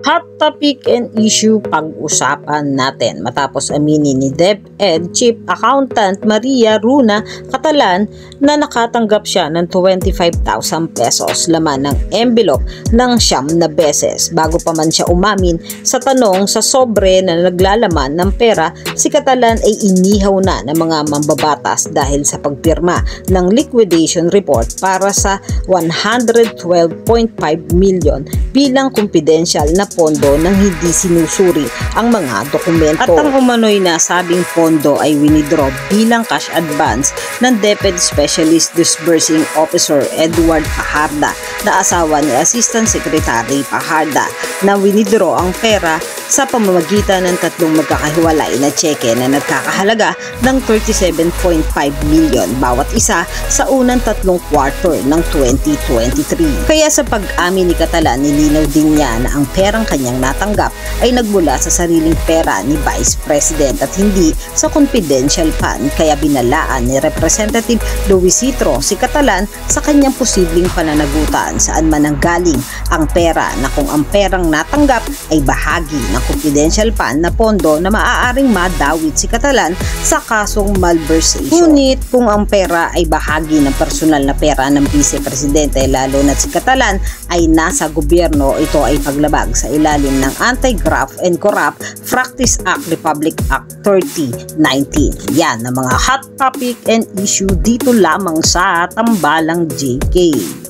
Hot topic and issue pag-usapan natin matapos aminin ni DepEd Chief Accountant Maria Runa Catalan na nakatanggap siya ng 25,000 pesos laman ng envelope ng 9 na beses. Bago pa man siya umamin sa tanong sa sobre na naglalaman ng pera, si Catalan ay inihaw na ng mga mambabatas dahil sa pagpirma ng liquidation report para sa 112.5 million bilang confidential na pondo nang hindi sinusuri ang mga dokumento. At ang umano'y nasabing pondo ay winidraw bilang cash advance ng DepEd Specialist Disbursing Officer Edward Fajarda na asawa ni Assistant Secretary Fajarda na winidraw ang pera sa pamamagitan ng tatlong magkakahiwalay na tseke na nagkakahalaga ng 37.5 million bawat isa sa unang tatlong quarter ng 2023. Kaya sa pag-amin ni Catalan, nilinaw din niya na ang perang kanyang natanggap ay nagmula sa sariling pera ni Vice President at hindi sa confidential fund, kaya binalaan ni Representative Luisitro si Catalan sa kanyang posibleng pananagutan saan man nanggaling ang pera na kung ang perang natanggap ay bahagi ng confidential fund na pondo na maaaring madawit si Catalan sa kasong malversation. Ngunit kung ang pera ay bahagi ng personal na pera ng Vice Presidente lalo na si Catalan ay nasa gobyerno, ito ay paglabag sa ilalim ng Anti-Graft and Corrupt Practice Act Republic Act 3019. Yan ang mga hot topic and issue dito lamang sa Tambalang JK.